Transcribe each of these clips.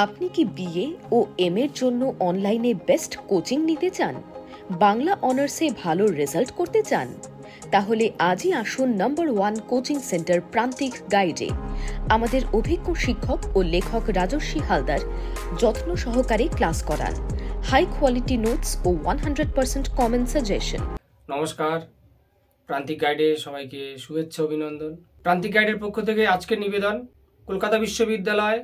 আপনি কি বিএ ও এম এর জন্য অনলাইনে বেস্ট কোচিং নিতে চান? বাংলা অনার্সে ভালো রেজাল্ট করতে চান? তাহলে আজই আসুন নাম্বার 1 কোচিং সেন্টার প্রান্তিক গাইডে। আমাদের অভিজ্ঞ শিক্ষক ও লেখক রাজস্বী হালদার যত্ন সহকারে ক্লাস করান। হাই কোয়ালিটি নোটস ও 100% কমন সাজেশন। নমস্কার, প্রান্তিক গাইডে সবাইকে শুভেচ্ছা অভিনন্দন। প্রান্তিক গাইডের পক্ষ থেকে আজকের নিবেদন কলকাতা বিশ্ববিদ্যালয়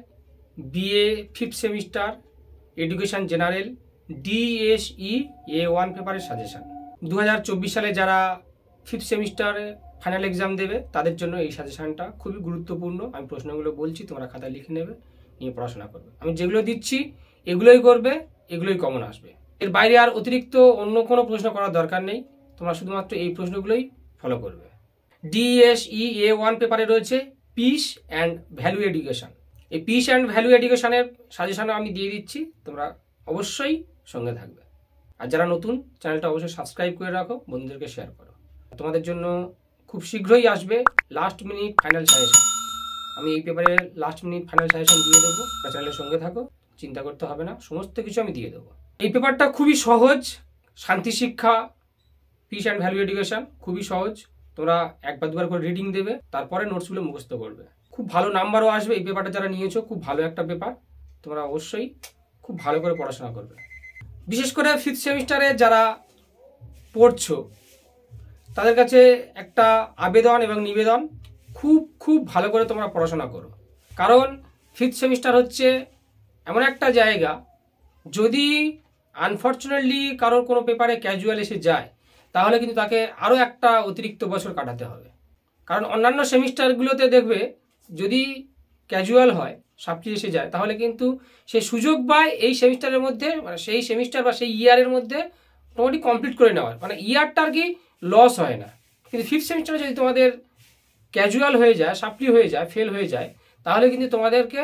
BA 5th semester education general DSE A1 পেপারের সাজেশন। 2024 সালে যারা 5th সেমিস্টারে ফাইনাল এক্সাম দেবে তাদের জন্য এই সাজেশনটা খুবই গুরুত্বপূর্ণ। আমি প্রশ্নগুলো বলছি, তোমরা খাতায় লিখে নেবে, নিয়ে পড়াশোনা করবে। আমি যেগুলো দিচ্ছি এগুলোই করবে, এগুলোই কমন আসবে। এর বাইরে আর অতিরিক্ত অন্য কোনো প্রশ্ন করার দরকার নেই, তোমরা শুধুমাত্র এই প্রশ্নগুলোই ফলো করবে। DSE A1 পেপারে রয়েছে পিস অ্যান্ড ভ্যালু এডুকেশন। এই পিস অ্যান্ড ভ্যালু এডুকেশনের সাজেশনও আমি দিয়ে দিচ্ছি, তোমরা অবশ্যই সঙ্গে থাকবে। আর যারা নতুন, চ্যানেলটা অবশ্যই সাবস্ক্রাইব করে রাখো, বন্ধুদেরকে শেয়ার করো। তোমাদের জন্য খুব শীঘ্রই আসবে লাস্ট মিনিট ফাইনাল সাজেশন। আমি এই পেপারে লাস্ট মিনিট ফাইনাল সাজেশন দিয়ে দেবো, চ্যানেলের সঙ্গে থাকো, চিন্তা করতে হবে না, সমস্ত কিছু আমি দিয়ে দেবো। এই পেপারটা খুবই সহজ, শান্তি শিক্ষা পিস অ্যান্ড ভ্যালু এডুকেশন খুবই সহজ। তোমরা একবার দুবার করে রিডিং দেবে, তারপরে নোটসগুলো মুখস্থ করবে। খুব ভালো নাম্বারও আসবে। এই পেপারটা যারা নিয়েছো খুব ভালো একটা পেপার, তোমরা অবশ্যই খুব ভালো করে পড়াশোনা করবে। বিশেষ করে 5th সেমিস্টারে যারা পড়ছো তাদের কাছে একটা আবেদন এবং নিবেদন, খুব ভালো করে তোমরা পড়াশোনা করো। কারণ 5th সেমিস্টার হচ্ছে এমন একটা জায়গা, যদি আনফর্চুনেটলি কারোর কোনো পেপারে ক্যাজুয়াল এসে যায় তাহলে কিন্তু তাকে আরও একটা অতিরিক্ত বছর কাটাতে হবে। কারণ অন্যান্য সেমিস্টারগুলোতে দেখবে যদি ক্যাজুয়াল হয়, সাপ্লি এসে যায়, তাহলে কিন্তু সেই সুযোগ পায় এই সেমিস্টারের মধ্যে, মানে সেই সেমিস্টার বা সেই ইয়ারের মধ্যে মোটামুটি কমপ্লিট করে নেওয়ার, মানে ইয়ারটা আর কি লস হয় না। কিন্তু 5th সেমিস্টারে যদি তোমাদের ক্যাজুয়াল হয়ে যায়, সাপ্লি হয়ে যায়, ফেল হয়ে যায়, তাহলে কিন্তু তোমাদেরকে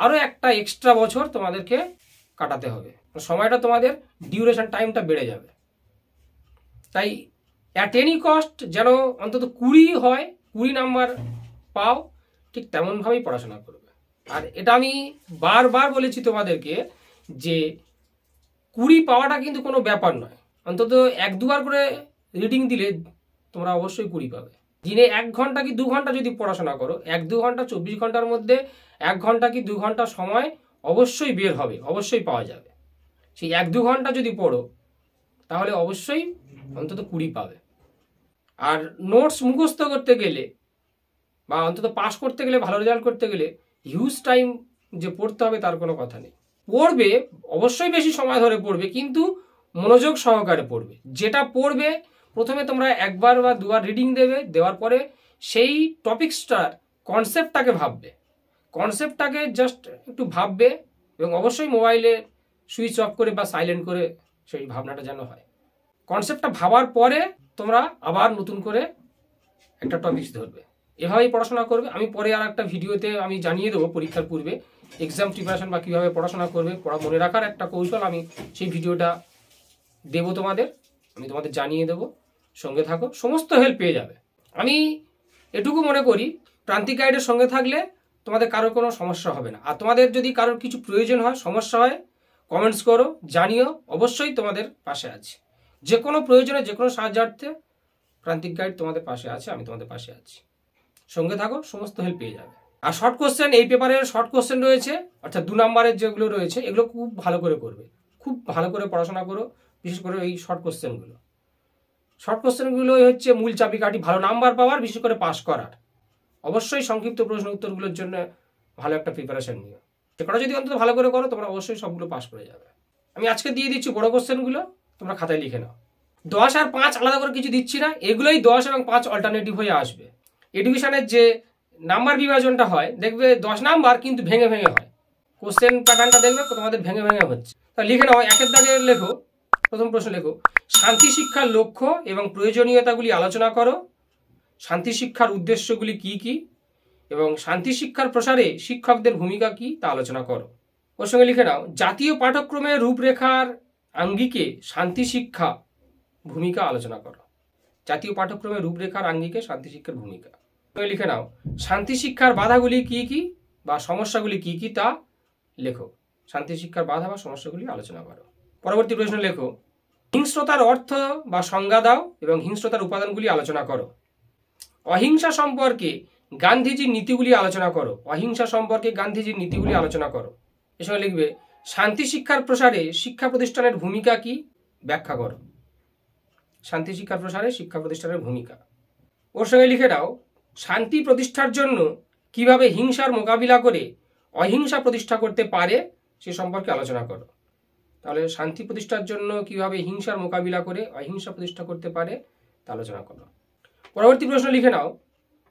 আরও একটা এক্সট্রা বছর তোমাদেরকে কাটাতে হবে। সময়টা তোমাদের ডিউরেশন টাইমটা বেড়ে যাবে। তাই অ্যাট এনি কস্ট যেন অন্তত 20 নাম্বার পাও, ঠিক তেমনভাবেই পড়াশোনা করবে। আর এটা আমি বারবার বলেছি তোমাদেরকে যে 20 পাওয়াটা কিন্তু কোনো ব্যাপার নয়। অন্তত 1-2 করে রিডিং দিলে তোমরা অবশ্যই 20 পাবে। দিনে 1 ঘন্টা কি 2 ঘন্টা যদি পড়াশোনা করো, 1-2 ঘন্টা 24 ঘন্টার মধ্যে 1 ঘন্টা কি 2 ঘন্টা সময় অবশ্যই বের হবে, অবশ্যই পাওয়া যাবে। সেই 1-2 ঘন্টা যদি পড়ো তাহলে অবশ্যই অন্তত 20 পাবে। আর নোটস মুখস্থ করতে গেলে বা অন্তত পাস করতে গেলে, ভালো রেজাল্ট করতে গেলে হিউজ টাইম যে পড়তে হবে তার কোনো কথা নেই। পড়বে অবশ্যই, বেশি সময় ধরে পড়বে, কিন্তু মনোযোগ সহকারে পড়বে। যেটা পড়বে প্রথমে তোমরা 1বার বা 2বার রিডিং দেবে, দেওয়ার পরে সেই টপিকসটার কনসেপ্টটাকে ভাববে, কনসেপ্টটাকে জাস্ট একটু ভাববে, এবং অবশ্যই মোবাইলে সুইচ অফ করে বা সাইলেন্ট করে সেই ভাবনাটা যেন হয়। কনসেপ্টটা ভাবার পরে তোমরা আবার নতুন করে একটা টপিকস ধরবে, এভাবেই পড়াশোনা করবে। আমি পরে আর একটা ভিডিওতে আমি জানিয়ে দেবো পরীক্ষার পূর্বে এক্সাম প্রিপারেশন বা কীভাবে পড়াশোনা করবে, পড়া মনে রাখার একটা কৌশল, আমি সেই ভিডিওটা দেবো তোমাদের, আমি তোমাদের জানিয়ে দেবো। সঙ্গে থাকো, সমস্ত হেল্প পেয়ে যাবে। আমি এটুকু মনে করি, প্রান্তিক গাইডের সঙ্গে থাকলে তোমাদের কারোর কোনো সমস্যা হবে না। আর তোমাদের যদি কারোর কিছু প্রয়োজন হয়, সমস্যা হয়, কমেন্টস করো, জানিও, অবশ্যই তোমাদের পাশে আছি। যে কোনো প্রয়োজনে, যে কোনো সাহায্যার্থে প্রান্তিক গাইড তোমাদের পাশে আছে, আমি তোমাদের পাশে আছি। সঙ্গে থাকো, সমস্ত হেল্প পেয়ে যাবে। আর শর্ট কোশ্চেন, এই পেপারের শর্ট কোশ্চেন রয়েছে, অর্থাৎ 2 নম্বরের যেগুলো রয়েছে এগুলো খুব ভালো করে করবে, খুব ভালো করে পড়াশোনা করো, বিশেষ করে এই শর্ট কোশ্চেনগুলো। শর্ট কোশ্চেনগুলোই হচ্ছে মূল চাবিকাঠি ভালো নাম্বার পাওয়ার, বিশেষ করে পাস করার। অবশ্যই সংক্ষিপ্ত প্রশ্ন উত্তরগুলোর জন্য ভালো একটা প্রিপারেশন নিও। সেটা যদি অন্তত ভালো করে করো, তোমরা অবশ্যই সবগুলো পাস করে যাবে। আমি আজকে দিয়ে দিচ্ছি বড় কোশ্চেনগুলো, তোমরা খাতায় লিখে নাও। 10 আর 5 আলাদা করে কিছু দিচ্ছি না, এগুলোই 10 এবং 5 অল্টারনেটিভ হয়ে আসবে। এডুকেশনের যে নাম্বার বিভাজনটা হয়, দেখবে 10 নাম্বার কিন্তু ভেঙে ভেঙে হয়। কোশ্চেন প্যাটার্নটা দেখবে তোমাদের ভেঙে ভেঙে হচ্ছে। তা লিখে নাও, 1 দাগে লেখো, প্রথম প্রশ্ন লেখো, শান্তি শিক্ষার লক্ষ্য এবং প্রয়োজনীয়তাগুলি আলোচনা করো। শান্তি শিক্ষার উদ্দেশ্যগুলি কি কি এবং শান্তি শিক্ষার প্রসারে শিক্ষকদের ভূমিকা কি তা আলোচনা করো। ওর সঙ্গে লিখে নাও, জাতীয় পাঠ্যক্রমের রূপরেখার আঙ্গিকে শান্তি শিক্ষা ভূমিকা আলোচনা করো। জাতীয় পাঠ্যক্রমের রূপরেখার আঙ্গিকে শান্তি শিক্ষার ভূমিকা। লিখে নাও, শান্তি শিক্ষার বাধাগুলি কি কি বা সমস্যাগুলি কি কি তা লেখো। শান্তি শিক্ষার বাধা বা সমস্যাগুলি আলোচনা করো। পরবর্তী প্রশ্ন লেখো, হিংস্রতার অর্থ বা সংজ্ঞা দাও এবং হিংস্রতার উপাদানগুলি আলোচনা করো। অহিংসা সম্পর্কে গান্ধীজির নীতিগুলি আলোচনা করো। অহিংসা সম্পর্কে গান্ধীজির নীতিগুলি আলোচনা করো। এর সঙ্গে লিখবে, শান্তি শিক্ষার প্রসারে শিক্ষা প্রতিষ্ঠানের ভূমিকা কি, ব্যাখ্যা করো। শান্তি শিক্ষার প্রসারে শিক্ষা প্রতিষ্ঠানের ভূমিকা। ওর সঙ্গে লিখে দাও, শান্তি প্রতিষ্ঠার জন্য কিভাবে হিংসার মোকাবিলা করে অহিংসা প্রতিষ্ঠা করতে পারে সে সম্পর্কে আলোচনা করো। তাহলে শান্তি প্রতিষ্ঠার জন্য কিভাবে হিংসার মোকাবিলা করে অহিংসা প্রতিষ্ঠা করতে পারে তা আলোচনা করো। পরবর্তী প্রশ্ন লিখে নাও,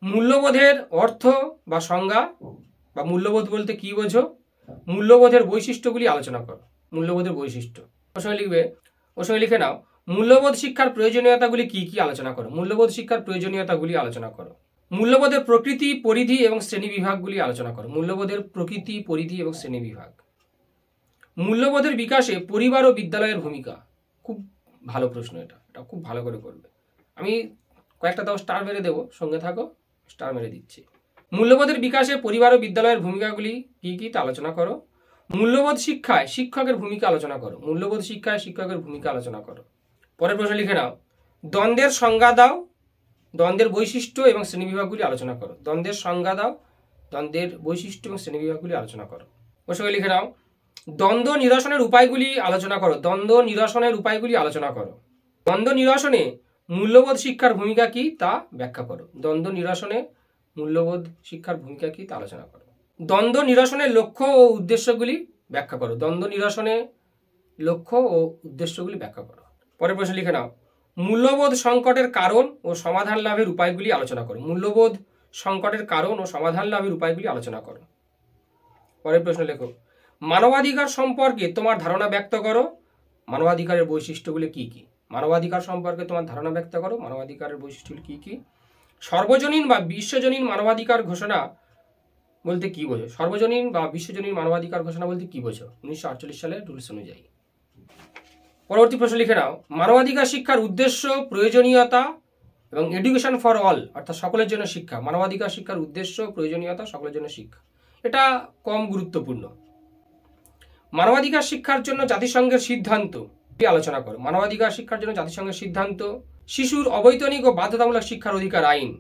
মূল্যবোধের অর্থ বা সংজ্ঞা বা মূল্যবোধ বলতে কি বোঝো, মূল্যবোধের বৈশিষ্ট্যগুলি আলোচনা করো। মূল্যবোধের বৈশিষ্ট্য। ওর সঙ্গে লিখবে, ওর সঙ্গে লিখে নাও, মূল্যবোধ শিক্ষার প্রয়োজনীয়তাগুলি কি কি আলোচনা করো। মূল্যবোধ শিক্ষার প্রয়োজনীয়তাগুলি আলোচনা করো। মূল্যবোধের প্রকৃতি, পরিধি এবং শ্রেণী বিভাগগুলি আলোচনা করো। মূল্যবোধের প্রকৃতি, পরিধি এবং শ্রেণী বিভাগ। মূল্যবোধের বিকাশে পরিবার ও বিদ্যালয়ের ভূমিকা। খুব ভালো প্রশ্ন, এটা খুব ভালো করে করবে। আমি কয়েকটা দাও স্টার মেরে দেবো, সঙ্গে থাকো, স্টার মেরে দিচ্ছি। মূল্যবোধের বিকাশে পরিবার ও বিদ্যালয়ের ভূমিকাগুলি কি কি তা আলোচনা করো। মূল্যবোধ শিক্ষায় শিক্ষকের ভূমিকা আলোচনা করো। মূল্যবোধ শিক্ষায় শিক্ষকের ভূমিকা আলোচনা করো। পরের প্রশ্ন লিখে নাও, দ্বন্দ্বের সংজ্ঞা দাও, দ্বন্দ্বের বৈশিষ্ট্য এবং শ্রেণীবিভাগগুলি আলোচনা করো। দ্বন্দ্বের সংজ্ঞা দাও, দ্বন্দ্বের বৈশিষ্ট্য এবং শ্রেণীবিভাগগুলি আলোচনা করো। ওর সঙ্গে লিখে নাও, দ্বন্দ্ব নিরসনের উপায়গুলি আলোচনা করো। দ্বন্দ্ব নিরসনের উপায়গুলি আলোচনা করো। দ্বন্দ্ব নিরসনে মূল্যবোধ শিক্ষার ভূমিকা কি তা ব্যাখ্যা করো। দ্বন্দ্ব নিরসনে মূল্যবোধ শিক্ষার ভূমিকা কি তা আলোচনা করো। দ্বন্দ্ব নিরসনের লক্ষ্য ও উদ্দেশ্যগুলি ব্যাখ্যা করো। দ্বন্দ্ব নিরসনে লক্ষ্য ও উদ্দেশ্যগুলি ব্যাখ্যা করো। পরের প্রশ্ন লিখে নাও, মূল্যবোধ সংকটের কারণ ও সমাধান লাভের উপায়গুলি আলোচনা করো। মূল্যবোধ সংকটের কারণ ও সমাধান লাভের উপায়গুলি আলোচনা করো। পরের প্রশ্ন লেখো, মানবাধিকার সম্পর্কে তোমার ধারণা ব্যক্ত করো। মানবাধিকারের বৈশিষ্ট্যগুলি কি কি। মানবাধিকার সম্পর্কে তোমার ধারণা ব্যক্ত করো। মানবাধিকারের বৈশিষ্ট্যগুলি কি কি। সর্বজনীন বা বিশ্বজনীন মানবাধিকার ঘোষণা বলতে কি বোঝো। সর্বজনীন বা বিশ্বজনীন মানবাধিকার ঘোষণা বলতে কি বোঝো 1948 সালের রুলস অনুযায়ী। পরবর্তী প্রশ্ন লিখে নাও, মানবাধিকার শিক্ষার উদ্দেশ্য, প্রয়োজনীয়তা এবং এডুকেশন ফর অল অর্থাৎ সকলের জন্য শিক্ষা। মানবাধিকার শিক্ষার উদ্দেশ্য, প্রয়োজনীয়তা, সকলের জন্য শিক্ষা। এটা কম গুরুত্বপূর্ণ। মানবাধিকার শিক্ষার জন্য জাতিসংঘের সিদ্ধান্ত আলোচনা করো। মানবাধিকার শিক্ষার জন্য জাতিসংঘের সিদ্ধান্ত। শিশুর অবৈতনিক ও বাধ্যতামূলক শিক্ষার অধিকার আইন,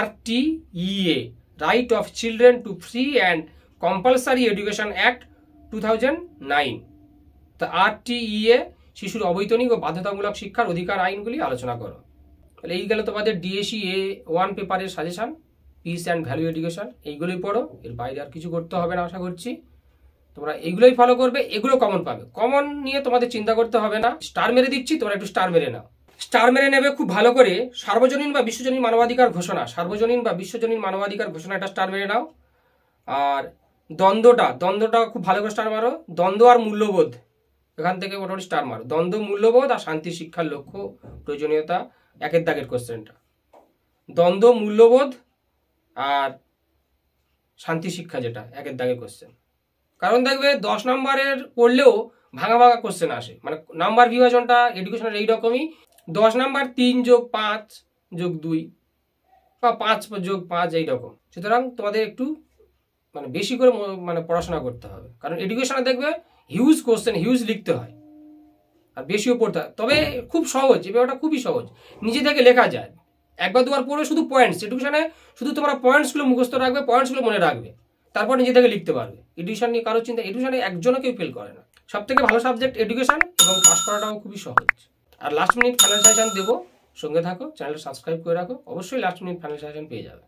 RTEA, right of children to free and compulsory education act 2009। তা RTEA, শিশুর অবৈতনিক ও বাধ্যতামূলক শিক্ষার অধিকার আইনগুলি আলোচনা করো। তাহলে এই গেল তোমাদের DSE A1 পেপারের suggestion, piece and value education. এইগুলোই পড়ো, এর বাইরে আর কিছু করতে হবে না আশা করছি। তোমরা এগুলোই ফলো করবে, এগুলো কমন পাবে। কমন নিয়ে তোমাদের চিন্তা করতে হবে না। স্টার মেরে দিচ্ছি, তোমরা একটু স্টার মেরে নাও। স্টার মেরে নেবে খুব ভালো করে। সার্বজনীন বা বিশ্বজনীন মানবাধিকার ঘোষণা, সার্বজনীন বা বিশ্বজনীন মানবাধিকার ঘোষণা, এটা স্টার মেরে নাও। আর দ্বন্দ্বটা খুব ভালো করে স্টার মারো। দ্বন্দ্ব আর মূল্যবোধ, এখান থেকে মোটামুটি স্টার মারো। দ্বন্দ্ব, মূল্যবোধ আর শান্তি শিক্ষার লক্ষ্য, প্রয়োজনীয়তা, একের দাগের কোশ্চেনটা। দ্বন্দ্ব, মূল্যবোধ আর শান্তি শিক্ষা, যেটা একের দাগের কোশ্চেন। কারণ দেখবে 10 নম্বরের পড়লেও ভাঙা ভাঙা কোশ্চেন আসে, মানে নাম্বার বিভাজনটা এডুকেশনের এইরকমই। 10 নাম্বার 3 + 5 + 2 বা 5 + 5 এইরকম। সুতরাং তোমাদের একটু মানে বেশি করে মানে পড়াশোনা করতে হবে, কারণ এডুকেশনে দেখবে হিউজ কোশ্চেন, হিউজ লিখতে হয় আর বেশিও পড়তে হয়। তবে খুব সহজ, এই ব্যাপারটা খুবই সহজ, নিজে থেকে লেখা যায়। একবার দুবার পড়বে, শুধু পয়েন্টস। এডুকেশনে শুধু তোমরা পয়েন্টসগুলো মুখস্থ রাখবে, পয়েন্টসগুলো মনে রাখবে, তারপর নিজে থেকে লিখতে পারবে। এডুকেশন নিয়ে কারো চিন্তা, এডুকেশনে একজনও কেউ ফেল করে না। সব থেকে ভালো সাবজেক্ট এডুকেশন, এবং পাস করাটাও খুবই সহজ। আর লাস্ট মিনিট ফাইনাল সাজেশন দেবো, সঙ্গে থাকো, চ্যানেলটা সাবস্ক্রাইব করে রাখো, অবশ্যই লাস্ট মিনিট ফাইনাল সাজেশন পেয়ে যাবে।